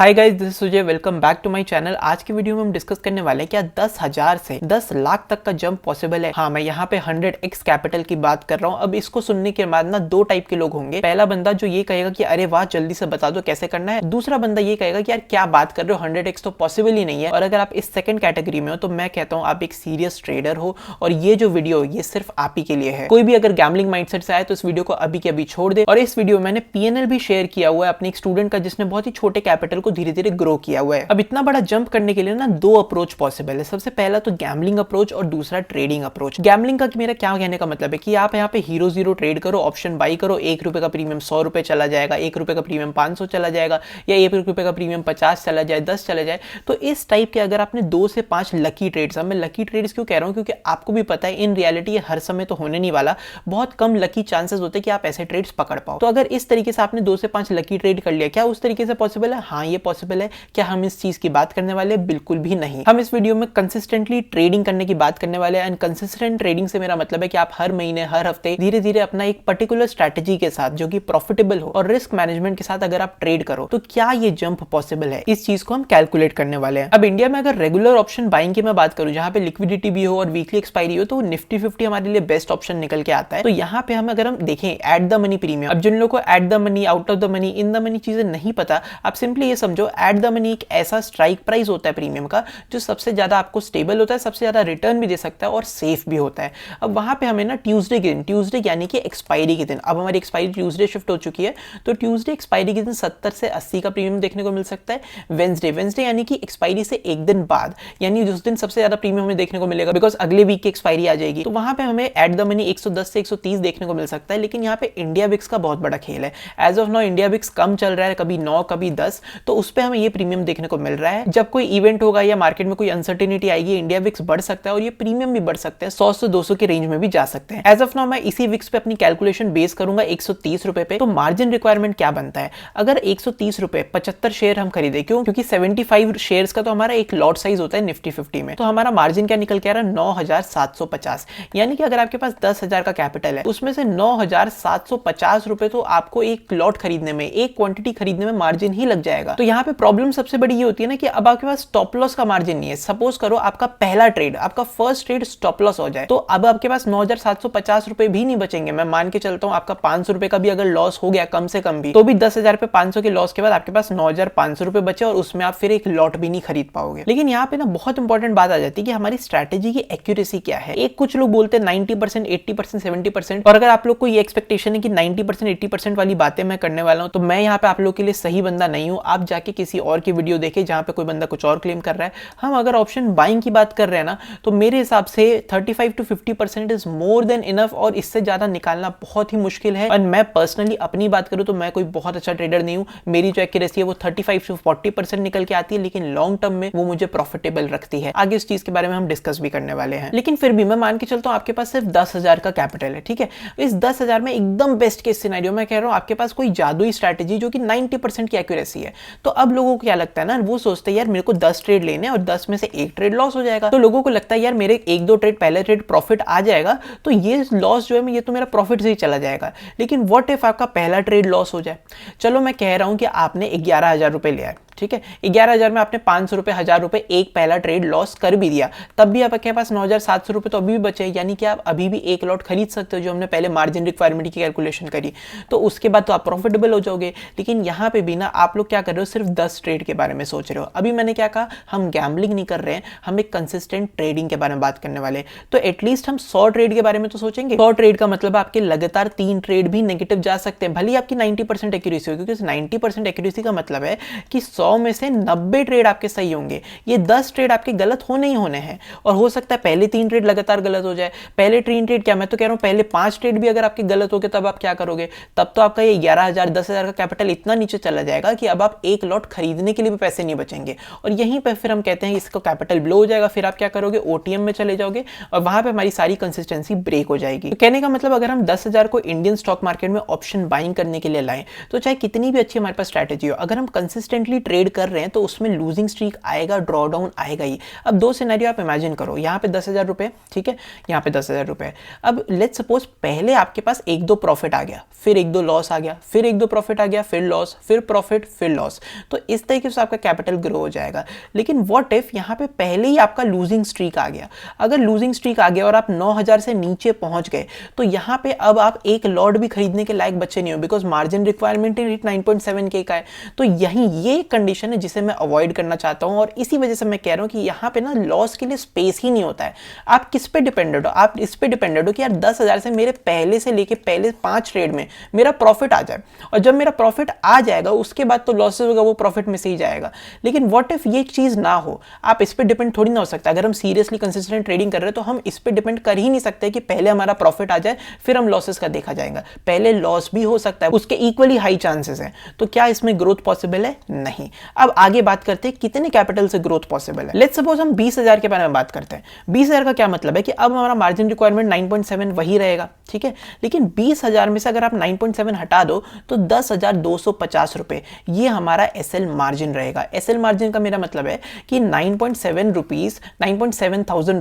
Hi guys, this is Sujay. Welcome back to my channel. आज की video में हम डिस्कस करने वाले हैं क्या 10,000 से 10 लाख तक का जंप पॉसिबल है। हाँ, मैं यहाँ पे 100x कैपिटल की बात कर रहा हूँ। अब इसको सुनने के बाद ना दो टाइप के लोग होंगे। पहला बंदा जो ये कहेगा कि अरे वाह, जल्दी से बता दो कैसे करना है। दूसरा बंदा ये कहेगा कि यार क्या बात कर रहे हो, 100x तो पॉसिबल ही नहीं है। और अगर आप इस सेकंड कैटेगरी में हो तो मैं कहता हूँ आप एक सीरियस ट्रेडर हो और ये जो वीडियो ये सिर्फ आप ही के लिए है। कोई भी अगर गैम्बलिंग माइंडसेट से आए तो इस वीडियो को अभी के अभी छोड़ दे। और इस वीडियो में मैंने PNL भी शेयर किया हुआ है अपने एक स्टूडेंट का, जिसने बहुत ही छोटे कैपिटल को धीरे धीरे ग्रो किया हुआ है। अब इतना बड़ा जंप करने के लिए ना दो अप्रोच पॉसिबल है। सबसे पहला तो गैम्बलिंग अप्रोच और दूसरा ट्रेडिंग अप्रोच। गैम्बलिंग का मेरा क्या कहने का मतलब है कि आप यहाँ पे हीरो जीरो ट्रेड करो, ऑप्शन बाई करो, 1 रुपए का प्रीमियम 100 रुपए चला जाएगा, 1 रुपए का प्रीमियम 500 चला जाएगा, या 1 रुपए का प्रीमियम 50 चला जाए, 10 चला जाए। तो इस टाइप के अगर आपने 2 से 5 लकी ट्रेड्स, अब मैं लकी ट्रेड्स क्यों कह रहा हूँ क्योंकि आपको भी पता है इन रियलिटी ये हर समय तो होने नहीं वाला। बहुत कम लकी चांसेस होते हैं कि आप ऐसे ट्रेड्स पकड़ पाओ। तो अगर इस तरीके से आपने 2 से 5 लकी ट्रेड कर लिया, क्या उस तरीके से पॉसिबल है? हाँ, ये पॉसिबल है। क्या हम इस चीज की बात करने वाले? बिल्कुल भी नहीं। हम इस वीडियो में कंसिस्टेंटली ट्रेडिंग करने की बात करने वाले हैं। एंड कंसिस्टेंट ट्रेडिंग से मेरा मतलब है कि आप हर महीने हर हफ्ते धीरे धीरे अपना एक पर्टिकुलर स्ट्रैटेजी के साथ जो कि प्रॉफिटेबल हो और रिस्क मैनेजमेंट के साथ अगर आप ट्रेड करो तो क्या ये जंप पॉसिबल है, इस चीज को हम कैलकुलेट करने वाले हैं। अब इंडिया में अगर रेगुलर ऑप्शन बाइंग की मैं बात करूं जहां पे लिक्विडिटी भी हो और वीकली एक्सपायरी हो तो निफ्टी 50 हमारे लिए बेस्ट ऑप्शन निकल के आता है। तो यहाँ पे हम अगर हम देखें एट द मनी प्रीमियम, अब जिन लोगों को at the money, out of the money, in the money चीजें नहीं पता, आप सिंपली ये समझो एट द मनी एक ऐसा स्ट्राइक प्राइस होता है प्रीमियम का जो सबसे ज्यादा आपको स्टेबल होता है, सबसे ज्यादा रिटर्न भी दे सकता है और सेफ भी होता है। अब वहां पे हमें ना ट्यूसडे के दिन, ट्यूसडे यानी कि एक्सपायरी के दिन, अब हमारी एक्सपायरी ट्यूसडे शिफ्ट हो चुकी है तो ट्यूसडे एक्सपायरी के दिन 70 से 80 का प्रीमियम देखने को मिल सकता है। वेंसडे यानी कि एक्सपायरी से एक दिन बाद, यानी जिस दिन सबसे ज्यादा प्रीमियम हमें देखने को मिलेगा बिकॉज अगले वीक की एक्सपायरी आ जाएगी, तो वहां पे हमें एट द मनी 110 से 130 देखने को मिल सकता है। लेकिन यहाँ पे इंडिया विक्स का बहुत बड़ा खेल है। As of now India VIX कम चल रहा है, कभी 9 कभी 10, तो उस पर हमें ये प्रीमियम देखने को मिल रहा है। जब कोई इवेंट होगा या मार्केट में कोई अनसर्टेनिटी आएगी, इंडिया विक्स बढ़ सकता है और ये प्रीमियम भी बढ़ सकते हैं, 100 से 200 के रेंज में भी जा सकते हैं। एज ऑफ नाउ मैं इसी विक्स पे अपनी कैलकुलेशन बेस करूंगा 130 रुपए पे। तो मार्जिन रिक्वायरमेंट क्या बनता है? अगर 130 रुपए 75 शेयर हम खरीदे, क्यों? क्योंकि 75 शेयर्स का तो हमारा एक लॉट साइज होता है निफ्टी 50 में, तो हमारा मार्जिन क्या निकल के आ रहा है? 9,750। यानी कि अगर आपके पास 10,000 का कैपिटल है उसमें से 9,750 रुपए तो आपको एक लॉट खरीदने में, एक क्वांटिटी खरीदने में मार्जिन ही लग जाएगा। तो यहाँ पे प्रॉब्लम सबसे बड़ी ये होती है ना कि अब आपके पास स्टॉप लॉस का मार्जिन नहीं है। सपोज करो आपका पहला ट्रेड, आपका फर्स्ट ट्रेड स्टॉप लॉस हो जाए, तो अब आपके पास 9,750 रुपए भी नहीं बचेंगे। मैं मान के चलता हूं आपका 500 रुपए का भी अगर लॉस हो गया कम से कम भी, तो भी 10,000 पे 500 के लॉस के बाद आपके पास 9,500 रुपए बचे और उसमें आप फिर एक लॉट भी नहीं खरीद पाओगे। लेकिन यहाँ पे ना बहुत इंपॉर्टेंट बात आ जाती है कि हमारी स्ट्रैटेजी की एक्यूरेसी क्या है। एक कुछ लोग बोलते हैं 90%, 80%, 70%, और अगर आप लोग को ये एक्सपेक्टेशन है कि 90%, 80% वाली बातें मैं करने वाला हूं तो मैं यहाँ पे आप लोग के लिए सही बंदा नहीं हूं। आप जाके किसी और की वीडियो देखें जहां पे कोई बंदा कुछ और क्लेम कर रहा है। हम अगर ऑप्शन बाइंग की बात कर रहे हैं ना तो मेरे हिसाब से 35 to 50% is more than enough, और इससे ज्यादा निकालना बहुत ही मुश्किल है। और मैं पर्सनली अपनी बात करूं तो मैं कोई बहुत अच्छा ट्रेडर नहीं हूं। मेरी जो एक्यूरेसी है वो 35 to 40% निकल के आती है, लेकिन लॉन्ग टर्म में वो मुझे प्रॉफिटेबल रखती है। आगे इस चीज के बारे में हम डिस्कस भी करने वाले हैं। लेकिन फिर भी मैं मान के चलता हूं आपके पास सिर्फ 10,000 का कैपिटल है, ठीक है। इस 10,000 में एकदम बेस्ट केस सिनेरियो में कह रहा हूं आपके पास कोई जादुई स्ट्रैटेजी जो कि 90% की एक्यूरेसी है। तो अब लोगों को क्या लगता है ना, वो सोचते हैं यार मेरे को 10 ट्रेड लेने और 10 में से एक ट्रेड लॉस हो जाएगा। तो लोगों को लगता है यार मेरे 1-2 ट्रेड, पहले ट्रेड प्रॉफिट आ जाएगा तो ये लॉस जो है ये तो मेरा प्रॉफिट से ही चला जाएगा। लेकिन व्हाट इफ आपका पहला ट्रेड लॉस हो जाए? चलो मैं कह रहा हूं कि आपने 11,000 रुपए लिया है, ठीक है। 11,000 में आपने 500 रुपए, 1,000 रुपए एक पहला ट्रेड लॉस कर भी दिया, तब भी आपके पास 9,700 रुपए तो अभी भी बचे, यानी कि आप अभी भी एक लॉट खरीद सकते हो जो हमने पहले मार्जिन रिक्वायरमेंट की कैलकुलेशन करी। तो उसके बाद तो आप प्रॉफिटेबल हो जाओगे। लेकिन यहाँ पे भी ना आप लोग क्या कर रहे हो, सिर्फ 10 ट्रेड के बारे में सोच रहे हो। अभी मैंने क्या कहा, हम गैम्बलिंग नहीं कर रहे हैं, हम एक कंसिस्टेंट ट्रेडिंग के बारे में बात करने वाले। तो एटलीस्ट हम 100 ट्रेड के बारे में तो सोचेंगे। 100 ट्रेड का मतलब आपके लगातार 3 ट्रेड भी नेगेटिव जा सकते हैं, भले ही आपकी 90% एक्यूरेसी हो, क्योंकि 90% एक्यूरेसी का मतलब है कि 100 में से 90 ट्रेड आपके सही होंगे। ये 10 ट्रेड आपके गलत होने ही होने हैं। और हो सकता है पहले 3 ट्रेड लगातार गलत हो जाए। पहले 3 ट्रेड क्या, मैं तो कह रहा हूं पहले 5 ट्रेड भी अगर आपके गलत हो गए तब आप क्या करोगे? तब तो आपका ये 11,000, 10,000 का कैपिटल इतना नीचे चला जाएगा कि अब आप एक लॉट खरीदने के लिए भी पैसे नहीं बचेंगे। और यहीं पर फिर हम कहते हैं इसका कैपिटल ब्लो हो जाएगा। फिर आप क्या करोगे? OTM में चले जाओगे और वहां पर हमारी सारी कंसिस्टेंसी ब्रेक हो जाएगी। तो कहने का मतलब अगर हम 10,000 को इंडियन स्टॉक मार्केट में ऑप्शन बाइंग करने के लिए लाएं तो चाहे कितनी भी अच्छी हमारे पास स्ट्रैटेजी हो, अगर हम कंसिस्टेंटली ट्रेड ट्रेड कर रहे हैं तो उसमें लूजिंग स्ट्रीक आएगा, ड्रॉ डाउन आएगा ही। अब दो सिनेरियो आप इमेजिन करो, यहाँ पे 10,000 रुपये, ठीक है, यहाँ पे 10,000 रुपये। अब लेट्स सपोज पहले आपके पास एक दो प्रॉफिट आ गया, फिर एक दो लॉस आ गया, फिर एक दो प्रॉफिट आ गया, फिर लॉस, फिर प्रॉफिट, फिर लॉस, तो इस तरीके से आपका कैपिटल ग्रो हो जाएगा। लेकिन व्हाट इफ यहाँ पे पहले ही आपका लूजिंग स्ट्रीक आ गया? अगर लूजिंग स्ट्रीक आ गया और आप 9,000 से नीचे पहुंच गए तो यहाँ पे अब आप एक लॉट भी खरीदने के लायक बच्चे नहीं हो, बिकॉज मार्जिन रिक्वायरमेंट 9.7K का है। तो यही ये कंडीशन है जिसे मैं अवॉइड करना चाहता हूं, और इसी वजह से मैं कह रहा हूं कि यहाँ पे ना लॉस के लिए स्पेस ही नहीं होता है। आप किस पे डिपेंडेड हो? आप इस पे डिपेंडेड हो कि यार 10,000 से मेरे पहले से लेके पहले 5 ट्रेड में मेरा प्रॉफिट आ जाए, और जब मेरा प्रॉफिट आ जाएगा उसके बाद तो लॉसेस होगा, वो प्रॉफिट में से ही जाएगा। लेकिन व्हाट इफ ये चीज ना हो? आप इस पे डिपेंड थोड़ी ना हो सकता। अगर हम सीरियसली कंसिस्टेंट ट्रेडिंग कर रहे हैं तो हम इस पे डिपेंड कर ही नहीं सकते कि पहले हमारा प्रॉफिट आ जाए फिर हम लॉसेस का देखा जाएगा। पहले लॉस भी हो सकता है, उसके इक्वली हाई चांसेस हैं। तो क्या इसमें ग्रोथ पॉसिबल है? नहीं। अब आगे बात करते हैं कितने कैपिटल से ग्रोथ पॉसिबल है। लेट्स सपोज हम 20,000 के बारे में बात करते हैं। 20,000 का क्या मतलब है कि अब हमारा मार्जिन रिक्वायरमेंट 9.7 वही रहेगा, ठीक है, लेकिन 20,000 में से अगर आप 9.7 हटा दो तो 10,250 रुपए ये हमारा एसएल मार्जिन रहेगा। एसएल मार्जिन का मेरा मतलब है कि 9.7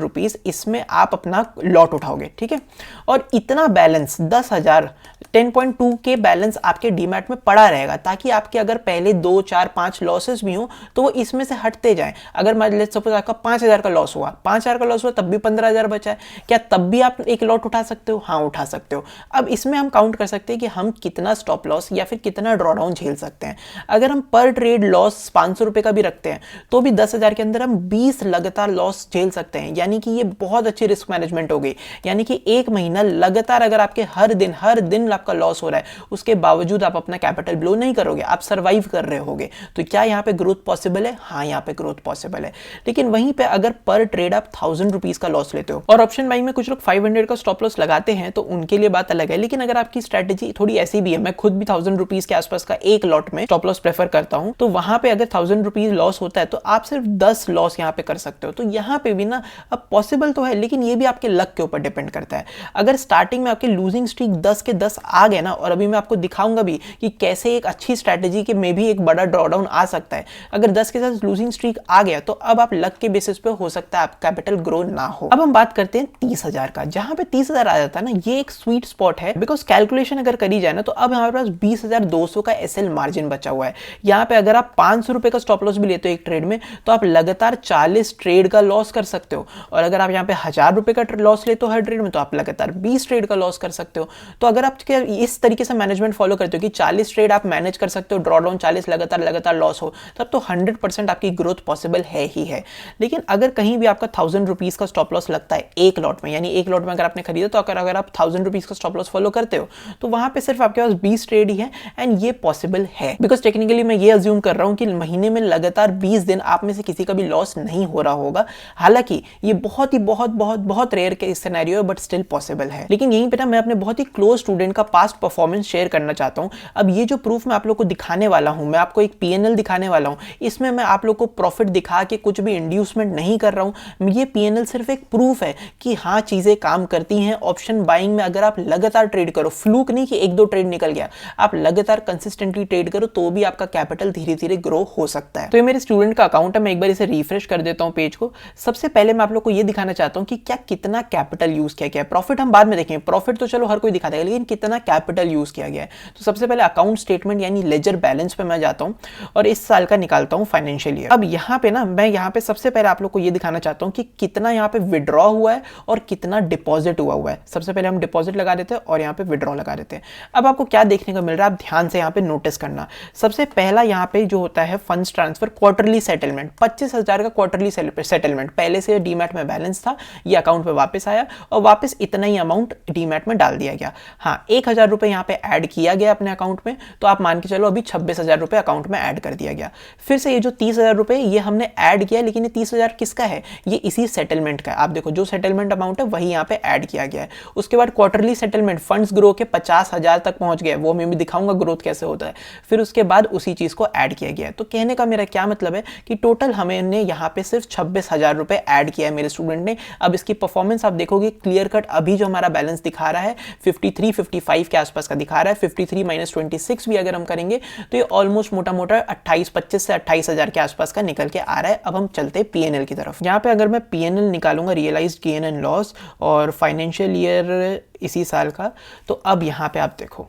रुपीज इसमें आप अपना लॉट उठाओगे, ठीक है, और इतना बैलेंस 10,000 10.2 के बैलेंस आपके डीमैट में पड़ा रहेगा, ताकि आपके अगर पहले 2, 4, 5 लॉसेस भी हो तो वो इसमें से हटते जाएं। अगर मान लेट्स सपोज आपका 5,000 का लॉस हुआ, 5,000 का लॉस हुआ तब भी 15,000 बचा है, क्या तब भी आप एक लॉट उठा सकते हो? हाँ, उठा सकते हो। अब इसमें हम काउंट कर सकते हैं कि हम कितना स्टॉप लॉस या फिर कितना ड्रॉडाउन झेल सकते हैं। अगर हम पर ट्रेड लॉस 500 रुपए का भी रखते हैं तो भी 10,000 के अंदर हम 20 लगातार लॉस झेल सकते हैं, यानी कि ये बहुत अच्छी रिस्क मैनेजमेंट हो गई। यानी कि एक महीना लगातार अगर आपके हर दिन आपका लॉस हो रहा है, उसके बावजूद आप अपना कैपिटल ब्लो नहीं करोगे, आप सर्वाइव कर रहे होगे। तो क्या यहाँ पे ग्रोथ पॉसिबल है? हाँ, यहाँ पे ग्रोथ पॉसिबल है। लेकिन वहीं पे अगर पर ट्रेड आप 1,000 रुपीज का लॉस लेते हो, और ऑप्शन बाइंग में कुछ लोग 500 का स्टॉप लॉस लगाते हैं तो उनके लिए बात अलग है। लेकिन अगर आपकी स्ट्रेटेजी थोड़ी ऐसी भी है, मैं खुद भी 1,000 रुपीज के आसपास का एक लॉट में स्टॉप लॉस प्रेफर करता हूं, तो वहां पे अगर 1,000 रुपीज लॉस होता है तो आप सिर्फ 10 लॉस यहाँ पे कर सकते हो। तो यहाँ पे भी ना अब पॉसिबल तो है, लेकिन ये भी आपके लक के ऊपर डिपेंड करता है। अगर स्टार्टिंग में आपके लूजिंग स्ट्रीक 10 के 10 आ गए ना, और अभी मैं आपको दिखाऊंगा भी कि कैसे एक अच्छी स्ट्रेटेजी के में भी एक बड़ा ड्रॉडाउन आ सकता है। अगर 10 के 10 लूजिंग स्ट्रीक आ गया तो अब आप लक के बेसिस पे हो सकता है आप कैपिटल ग्रो ना हो। अब हम बात करते हैं 30,000 का। जहां पे 30,000 आ जाता है ना, ये एक स्वीट स्पॉट है, बिकॉज कैलकुलेशन अगर करी जाए ना तो अब हमारे पास 20,200 का एसएल मार्जिन बचा हुआ है। यहाँ पे अगर आप 500 रुपए का स्टॉप लॉस भी लेते हो एक ट्रेड में तो आप लगातार 40 ट्रेड का लॉस कर सकते हो, और अगर आप यहाँ पे 1,000 रुपए का लॉस लेते हो हर ट्रेड में तो आप लगातार 20 ट्रेड का लॉस कर सकते हो। तो अगर आप इस तरीके से मैनेजमेंट फॉलो करते हो कि 40 ट्रेड आप मैनेज कर सकते हो, ड्रॉ डाउन 40 लगातार लॉस हो, तब तो 100% आपकी ग्रोथ पॉसिबल है ही है। लेकिन अगर कहीं भी आपका 1,000 रुपीज का स्टॉप लॉस लगता है एक लॉट में, यानी एक लॉट में अगर आपने खरीदा तो अगर आप 1,000 रुपीज का स्टॉप लॉस फॉलो करते हो तो वहां पे सिर्फ आपके पास 20 ट्रेड ही है, एंड ये पॉसिबल है। बिकॉज टेक्निकली मैं ये अज्यूम कर रहा हूं कि महीने में लगातार 20 दिन आप में से किसी का भी लॉस नहीं हो रहा होगा। हालांकि ये बहुत रेयर के सिनेरियो है, बट स्टिल पॉसिबल है। लेकिन यहीं पे ना मैं अपने बहुत ही क्लोज स्टूडेंट का पास्ट परफॉर्मेंस शेयर करना चाहता हूं। अब ये जो प्रूफ मैं आप लोग को दिखाने वाला हूं, मैं आपको एक पीएनएल दिखाने वाला हूं, इसमें मैं आप लोग को प्रॉफिट दिखा के कुछ भी इंड्यूसमेंट नहीं कर रहा हूं। ये पीएनएल सिर्फ एक प्रूफ है कि हाँ चीजें काम करती हैं। ऑप्शन बाइंग में अगर आप लगातार ट्रेड करो, फ्लूक नहीं कि एक दो ट्रेड निकल गया, आप लगातार कंसिस्टेंटली ट्रेड करो तो भी आपका कैपिटल धीरे धीरे ग्रो हो सकता है। तो ये मेरे स्टूडेंट का अकाउंट है, मैं एक बार इसे रिफ्रेश कर देता हूं पेज को। सबसे पहले मैं आप लोग को ये दिखाना चाहता हूं कि क्या कितना कैपिटल यूज किया गया है। प्रॉफिट हम बाद में देखेंगे, प्रॉफिट तो चलो हर कोई दिखा देगा, लेकिन कितना कैपिटल यूज किया गया है। तो सबसे पहले अकाउंट स्टेटमेंट यानी लेजर बैलेंस पे मैं जाता हूं और इस साल का निकालता हूं फाइनेंशियल ईयर। अब यहां पे ना मैं यहां पे सबसे पहले आप लोग को ये दिखाना चाहता हूं कि कितना यहां पे विड्रॉ हुआ है और कितना डिपॉजिट हुआ है। सबसे पहले हम डिपॉजिट लगा देते हैं और यहां पे विड्रॉ लगा देते हैं। अब आपको क्या देखने को मिल रहा है, आप ध्यान से यहां पे नोटिस करना। सबसे पहला यहां पे जो होता है फंड्स ट्रांसफर क्वार्टरली सेटलमेंट, 25,000 का क्वार्टरली सेटलमेंट। पहले से डीमैट में बैलेंस था, ये अकाउंट पे वापस आया और वापस इतना ही अमाउंट डीमैट में डाल दिया गया। हाँ, 1,000 रुपए यहां पे ऐड किया गया अपने अकाउंट में, तो आप मान के चलो अभी 26,000 रुपए अकाउंट में ऐड कर दिया गया। फिर से ये जो 30,000 रुपए ये हमने ऐड किया, लेकिन ये 30,000 किसका है, ये इसी सेटलमेंट का है। आप देखो जो सेटलमेंट अमाउंट है वही यहाँ पे ऐड किया गया है। उसके बाद क्वार्टरली सेटलमेंट फंड्स ग्रो के 50,000 तक पहुंच गए, वो मैं भी दिखाऊंगा ग्रोथ कैसे होता है। फिर उसके बाद उसी चीज को ऐड किया गया है। तो कहने का मेरा क्या मतलब है कि टोटल हमने यहाँ पे सिर्फ 26,000 रुपए ऐड किया है मेरे स्टूडेंट ने। अब इसकी परफॉर्मेंस आप देखोगे क्लियर कट, अभी जो हमारा बैलेंस दिखा रहा है 53-55 के आसपास का दिखा रहा है। 53 - 26 भी अगर हम करेंगे तो ये ऑलमोस्ट मोटा मोटा 25 से 28,000 के आसपास का निकल के आ रहा है। अब हम चलते हैं पीएनएल की तरफ। यहाँ पे अगर मैं पीएनएल निकालूंगा, रियलाइज्ड गेन एंड लॉस, और फाइनेंशियल ईयर इसी साल का, तो अब यहाँ पे आप देखो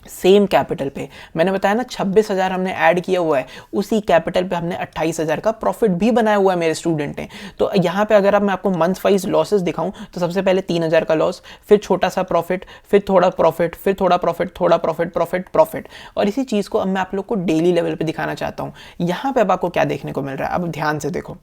सेम कैपिटल पे मैंने बताया ना 26,000 हमने ऐड किया हुआ है, उसी कैपिटल पे हमने 28,000 का प्रॉफिट भी बनाया हुआ है मेरे स्टूडेंट ने। तो यहाँ पे अगर अब मैं आपको मंथ वाइज लॉसेस दिखाऊं तो सबसे पहले 3,000 का लॉस, फिर छोटा सा प्रॉफिट, फिर थोड़ा प्रॉफिट, फिर थोड़ा प्रॉफिट, थोड़ा प्रॉफिट, प्रॉफिट, प्रॉफिट। और इसी चीज़ को अब मैं आप लोग को डेली लेवल पर दिखाना चाहता हूँ। यहाँ पे अब आपको क्या देखने को मिल रहा है, अब ध्यान से देखो।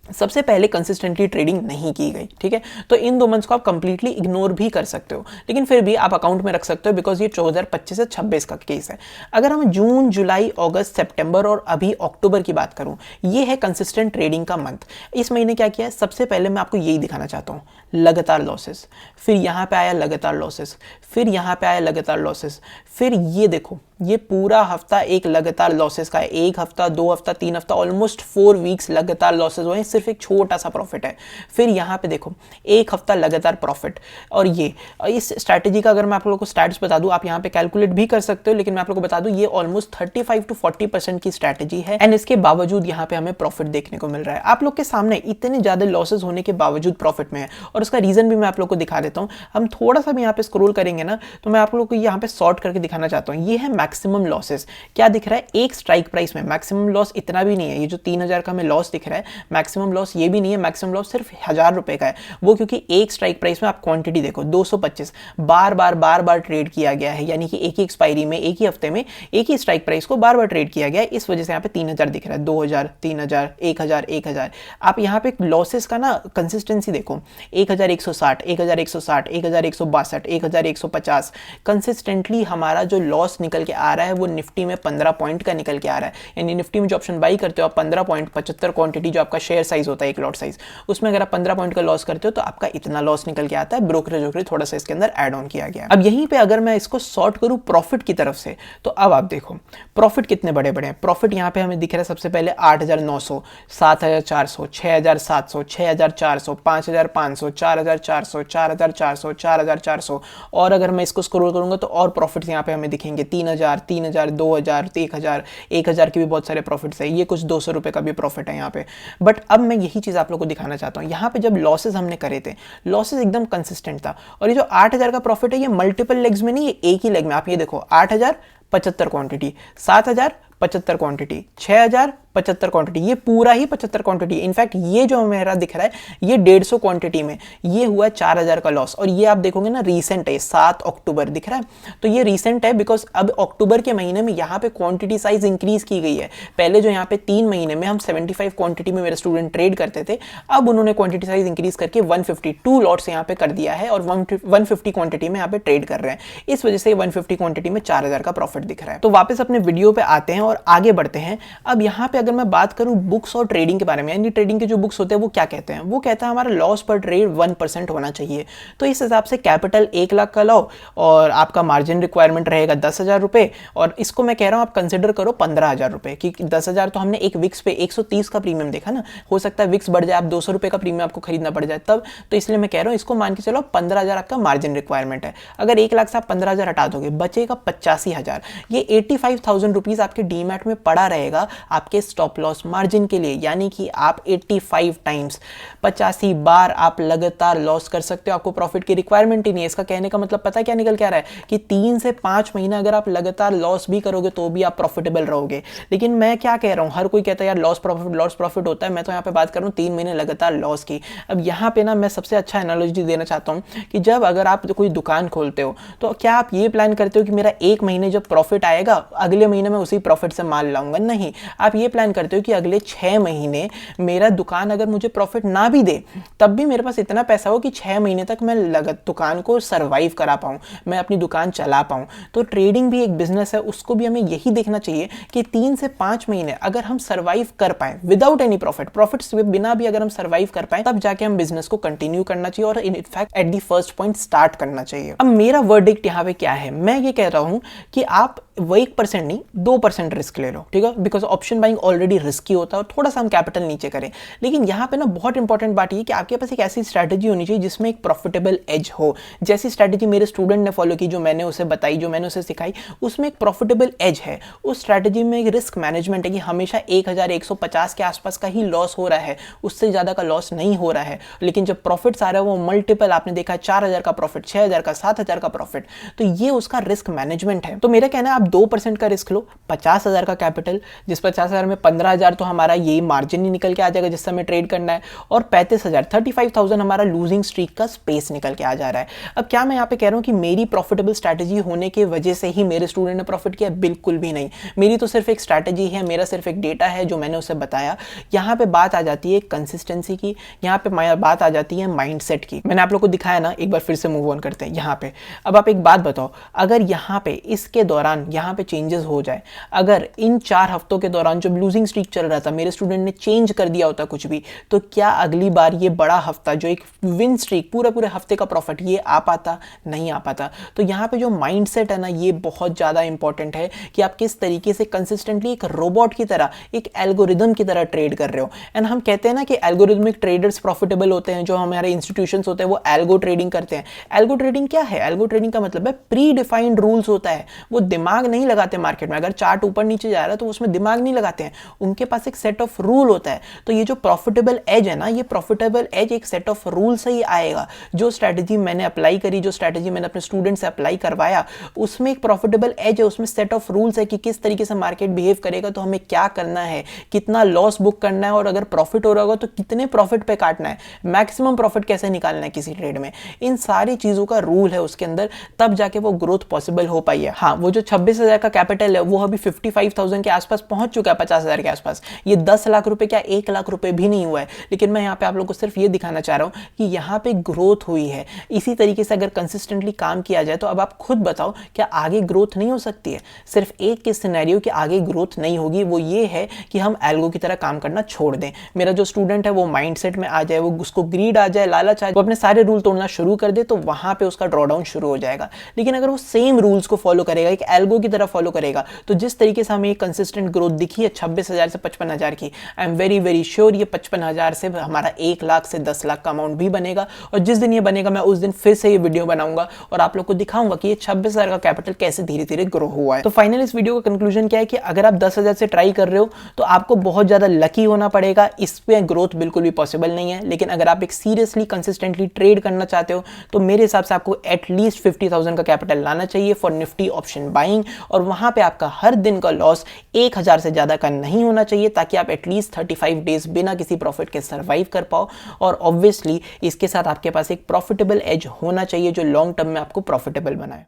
सबसे पहले कंसिस्टेंटली ट्रेडिंग नहीं की गई, ठीक है, तो इन 2 मंथ्स को आप कंप्लीटली इग्नोर भी कर सकते हो, लेकिन फिर भी आप अकाउंट में रख सकते हो बिकॉज ये 2025 से 26 का केस है। अगर हम जून, जुलाई, अगस्त, सितंबर और अभी अक्टूबर की बात करूं, ये है कंसिस्टेंट ट्रेडिंग का मंथ। इस महीने क्या किया है, सबसे पहले मैं आपको यही दिखाना चाहता हूँ, लगातार लॉसेस, फिर यहाँ पे आया लगातार लॉसेस, फिर यहाँ पे आया लगातार लॉसेस, फिर ये देखो ये पूरा हफ्ता एक लगातार लॉसेस का है, 1 हफ्ता, 2 हफ्ता, 3 हफ्ता, ऑलमोस्ट 4 वीक्स लगातार लॉसेस हुए हैं, सिर्फ एक छोटा सा प्रॉफिट है। फिर यहाँ पे देखो 1 हफ्ता लगातार प्रॉफिट। और ये इस स्ट्रैटेजी का अगर मैं आप लोगों को स्टैट्स बता दूं, आप यहाँ पे कैलकुलेट भी कर सकते हो, लेकिन मैं आप लोगों को बता दूं ये ऑलमोस्ट 35 to 40% की स्ट्रैटेजी है, एंड इसके बावजूद यहाँ पे हमें प्रॉफिट देखने को मिल रहा है। आप लोग के सामने इतने ज्यादा लॉसेस होने के बावजूद प्रॉफिट में है, और उसका रीजन भी मैं आप लोग को दिखा देता हूँ। हम थोड़ा सा भी यहाँ पे स्क्रॉल करेंगे ना, तो मैं आप लोग को यहाँ पे सॉर्ट करके दिखाना चाहता हूँ। ये है मैक्सिमम लॉसेस। क्या दिख रहा है, एक स्ट्राइक प्राइस में मैक्सिमम लॉस इतना भी नहीं है, ये जो 3,000 का हमें लॉस दिख रहा है, मैक्सिमम लॉस ये भी नहीं है, मैक्सिमम लॉस सिर्फ 1,000 रुपए का है। वो क्योंकि एक स्ट्राइक प्राइस में आप क्वांटिटी देखो 225 बार बार ट्रेड किया गया है, यानी कि एक ही एक्सपायरी में, एक ही हफ्ते में एक ही स्ट्राइक प्राइस को बार बार ट्रेड किया गया है। इस वजह से यहाँ पे 3,000 दिख रहा है, 2,000, 3,000, 1,000, 1,000। आप यहाँ पे लॉसेस का ना कंसिस्टेंसी देखो, 1,160, 1,160, 1,162, 1,150। कंसिस्टेंटली हमारा जो लॉस निकल के आ रहा है वो निफ्टी में 15 पॉइंट का निकल के आ रहा है। यानी निफ्टी में जो ऑप्शन बाई करते हो आप 15 पॉइंट, 75 क्वांटिटी जो आपका शेयर साइज होता है, एक लॉट साइज, उसमें अगर आप 15 पॉइंट का लॉस करते हो तो आपका इतना लॉस निकल के आता है। ब्रोकरेज थोड़ा सा इसके अंदर ऐड ऑन किया गया। अब यहीं पे अगर मैं इसको सॉर्ट करूं प्रॉफिट की तरफ से, तो अब आप देखो प्रॉफिट कितने बड़े बड़े हैं। प्रॉफिट यहाँ पे हमें दिख रहा है सबसे पहले 8,900, 7,400, 6,700, 6,400, 5,500, 4,400, 4,400, 4,400। और अगर मैं इसको स्क्रॉल करूंगा तो और प्रॉफिट्स यहाँ पे हमें दिखेंगे 3,000, 3,000, 2,000, 1,000, 1,000 के भी बहुत सारे प्रॉफिट्स है। ये कुछ 200 रुपए का भी प्रॉफिट है यहाँ पे। बट अब मैं यही चीज आप लोगों को दिखाना चाहता हूँ। यहाँ पे जब लॉसेस हमने करे थे, लॉसेस एकदम कंसिस्टेंट था, और ये जो 8,000 का प्रॉफिट है ये मल्टीपल लेग्स में नहीं, ये एक ही लेग में। आप ये देखो 8,000 75 क्वांटिटी, 7,000 75 क्वांटिटी, 6,000 75 क्वांटिटी, ये पूरा ही 75 क्वांटिटी। इनफैक्ट ये जो मेरा दिख रहा है ये 150 क्वांटिटी में ये हुआ 4,000 का लॉस। और ये आप देखोगे ना रीसेंट है, 7 अक्टूबर दिख रहा है, तो ये रीसेंट है बिकॉज अब अक्टूबर के महीने में यहाँ पे क्वांटिटी साइज इंक्रीज की गई है। पहले जो यहाँ पे 3 महीने में हम 75 क्वांटिटी में मेरे स्टूडेंट ट्रेड करते थे, अब उन्होंने क्वांटिटी साइज इंक्रीज करके 152 लॉट्स यहाँ पे कर दिया है, और 150 क्वांटिटी में यहाँ पे ट्रेड कर रहे हैं। इस वजह से 150 क्वांटिटी में 4,000 का प्रॉफिट दिख रहा है। तो वापस अपने वीडियो पे आते हैं और आगे बढ़ते हैं। अब यहाँ पे अगर मैं बात करूं बुक्स और ट्रेडिंग के बारे में, यानी ट्रेडिंग के जो बुक्स होते हैं वो क्या कहते हैं, वो कहता है हमारा लॉस पर ट्रेड 1% होना चाहिए। तो इस हिसाब से कैपिटल 1 लाख का लो और आपका मार्जिन रिक्वायरमेंट रहेगा 10,000 रुपए, और इसको मैं कह रहा हूं आप कंसिडर करो 15,000 रुपए, क्योंकि 10,000 तो हमने एक विक्स पे 130 का प्रीमियम देखा ना, हो सकता है विक्स बढ़ जाए, आप 200 रुपए का प्रीमियम आपको खरीदना पड़ जाए तब, तो इसलिए मैं कह रहा हूं इसको मान के चलो 15,000 आपका मार्जिन रिक्वायरमेंट है। अगर 1 लाख से आप 15,000 हटा दोगे बचेगा 85,000। ये 85,000 रुपीज आपके डीमैट में पड़ा रहेगा आपके स्टॉप लॉस मार्जिन के लिए, यानी कि आप 85 टाइम्स 85 बार आप लगातार लॉस कर सकते हो, आपको प्रॉफिट की रिक्वायरमेंट ही नहीं है। इसका कहने का मतलब पता है क्या निकल के आ रहा है कि 3 से 5 महीना अगर आप लगातार लॉस भी करोगे तो भी आप प्रॉफिटेबल रहोगे। लेकिन मैं क्या कह रहा हूं, हर कोई कहता है यार लॉस प्रॉफिट होता है, मैं तो यहाँ पे बात कर रहा हूं 3 महीने लगातार लॉस की। अब यहाँ पे ना मैं सबसे अच्छा एनालॉजी देना चाहता हूं कि जब अगर आप कोई दुकान खोलते हो तो क्या आप ये प्लान करते हो कि मेरा 1 महीने जब प्रॉफिट आएगा अगले महीने में उसी प्रॉफिट से माल लाऊंगा? नहीं, आप ये प्लान करते हो कि अगले 6 महीने मेरा दुकान अगर मुझे प्रॉफिट ना भी दे तब भी मेरे पास इतना पैसा हो कि 6 महीने तक मैं दुकान को सर्वाइव करा पाऊं, मैं अपनी दुकान चला पाऊं। तो ट्रेडिंग भी एक बिजनेस है, उसको भी हमें यही देखना चाहिए कि 3 से 5 महीने अगर हम सर्वाइव कर पाए विदाउट एनी प्रॉफिट से बिना भी अगर हम सर्वाइव कर पाए तब जाके हम बिजनेस को कंटिन्यू करना चाहिए, और in fact at the first point start करना चाहिए। अब मेरा वर्डिक्ट यहाँ पे क्या है, मैं ये कह रहा हूं कि आप वो 1% नहीं 2% रिस्क ले लो, ठीक है, because option buying already risky होता है और थोड़ा सा हम कैपिटल नीचे करें। लेकिन यहाँ पे ना बहुत इंपॉर्टेंट बात ये कि आपके पास एक ऐसी स्ट्रैटेजी होनी चाहिए जिसमें एक प्रॉफिटेबल एज हो। जैसी स्ट्रैटेजी मेरे स्टूडेंट ने फॉलो की, जो मैंने उसे बताई, जो मैंने उसे सिखाई, उसमें एक प्रॉफिटेबल एज है। उस स्ट्रैटेजी में एक रिस्क मैनेजमेंट है कि हमेशा 1150 के आसपास का ही लॉस हो रहा है, उससे ज़्यादा का लॉस नहीं हो रहा है। लेकिन जब प्रॉफिट्स आ रहा है वो मल्टीपल, आपने देखा 4000 का प्रॉफिट, 6000 का, 7000 का प्रॉफिट, तो ये उसका रिस्क मैनेजमेंट है। तो मेरा कहना है आप 2% का रिस्क लो, 50,000 का कैपिटल, जिस 50,000 में 15,000 तो हमारा ये मार्जिन ही निकल के आ जाएगा जिससे हमें ट्रेड करना है, और 35,000 35,000 हमारा लूजिंग स्ट्रीक का स्पेस निकल के आ जा रहा है। अब क्या मैं यहाँ पे कह रहा हूँ कि मेरी प्रॉफिटेबल स्ट्रैटेजी होने की वजह से ही मेरे स्टूडेंट ने प्रॉफिट किया? बिल्कुल भी नहीं। मेरी तो सिर्फ एक स्ट्रैटेजी है, मेरा सिर्फ एक डेटा है जो मैंने उसे बताया। यहाँ पे बात आ जाती है कंसिस्टेंसी की, यहाँ पे बात आ जाती है माइंडसेट की। मैंने आप लोग को दिखाया ना, एक बार फिर से मूव ऑन करते हैं यहाँ पे। अब आप एक बात बताओ, अगर यहाँ पे इसके दौरान यहाँ पे चेंजेस हो जाए, अगर इन 4 हफ्तों के दौरान जब लूजिंग स्ट्रीक चल रहा था मेरे स्टूडेंट ने चेंज कर दिया होता कुछ भी, तो क्या अगली बार ये बड़ा हफ्ता जो एक विन स्ट्रीक पूरे हफ्ते का प्रॉफिट ये आ पाता? नहीं आ पाता। तो यहाँ पे जो माइंडसेट है ना, ये बहुत ज़्यादा इंपॉर्टेंट है कि आप किस तरीके से कंसिस्टेंटली एक रोबोट की तरह, एक एल्गोरिदम की तरह ट्रेड कर रहे हो। एंड हम कहते हैं ना कि एल्गोरिदमिक ट्रेडर्स प्रॉफिटेबल होते हैं, जो हमारे इंस्टीट्यूशंस होते हैं वो एल्गो ट्रेडिंग करते हैं। एल्गो ट्रेडिंग क्या है? एल्गो ट्रेडिंग का मतलब है प्री डिफाइंड रूल्स होता है। वो दिमाग नहीं लगाते मार्केट में, अगर चार्ट ऊपर नीचे जा रहा है तो उसमें दिमाग नहीं लगाते हैं, उनके पास एक सेट ऑफ रूल होता है। तो ये जो प्रॉफिटेबल एज है ना, ये प्रॉफिटेबल एज एक सेट ऑफ रूल से ही आएगा। जो स्ट्रैटेजी मैंने अप्लाई करी, जो स्ट्रैटेजी मैंने अपने स्टूडेंट से अप्लाई करवाया, उसमें एक प्रॉफिटेबल एज है, उसमें सेट ऑफ रूल्स है कि किस तरीके से मार्केट बिहेव करेगा तो हमें क्या करना है, कितना लॉस बुक करना है, और अगर प्रॉफिट हो रहा होगा तो कितने प्रॉफिट पे काटना है, मैक्सिमम प्रॉफिट कैसे निकालना है किसी ट्रेड में। इन सारी चीजों का रूल है उसके अंदर, तब जाके वो ग्रोथ पॉसिबल हो पाई है। हाँ, वो जो 26,000 का कैपिटल है वो अभी 55,000 के आसपास पहुंच चुका है, 50,000 के आसपास। ये 10 लाख रुपए क्या 1 लाख रुपए भी नहीं हुआ है। लेकिन मैं यहाँ पे आप लोगों को सिर्फ ये दिखाना चाह रहा हूँ कि यहाँ पे ग्रोथ हुई है। इसी तरीके से अगर कंसिस्टेंटली काम किया जाए तो अब आप खुद बताओ क्या आगे ग्रोथ नहीं हो सकती है? सिर्फ एक के सिनेरियो कि आगे ग्रोथ नहीं होगी, वो ये है कि हम एल्गो की तरह काम करना छोड़ दें। मेरा जो स्टूडेंट है वो माइंडसेट में आ जाए, वो उसको ग्रीड आ जाए, लालच आ जाए, वो अपने सारे रूल तोड़ना शुरू कर दे, तो वहां पे उसका ड्रॉडाउन शुरू हो जाएगा। लेकिन अगर वो सेम रूल्स को फॉलो करेगा, एक एल्गो की तरह फॉलो करेगा, तो जिस तरीके से हमें कंसिस्टेंट ग्रोथ दिखी है 26,000 से 55,000 की, I am very very sure ये 55,000 से हमारा 1 लाख से 10 लाख का अमाउंट भी बनेगा। और जिस दिन ये बनेगा मैं उस दिन फिर से ये वीडियो बनाऊंगा और आप लोग को दिखाऊंगा कि ये 26,000 का कैपिटल कैसे धीरे धीरे ग्रो हुआ है। तो फाइनल इस वीडियो का कंक्लूजन क्या है कि अगर आप 10,000 से ट्राई कर रहे हो तो आपको बहुत ज्यादा लकी होना पड़ेगा, इस पे ग्रोथ बिल्कुल भी पॉसिबल नहीं है। लेकिन अगर आप एक सीरियसली कंसिस्टेंटली ट्रेड करना चाहते हो तो मेरे हिसाब से आपको एटलीस्ट 50,000 का कैपिटल लाना चाहिए फॉर निफ्टी ऑप्शन बाइंग, और वहां पे आपका हर दिन का लॉस 1,000 से ज्यादा का नहीं होना चाहिए, ताकि आप एटलीस्ट 35 डेज बिना किसी प्रॉफिट के सर्वाइव कर पाओ। और ऑब्वियसली इसके साथ आपके पास एक प्रॉफिटेबल एज होना चाहिए जो लॉन्ग टर्म में आपको प्रॉफिटेबल बनाए।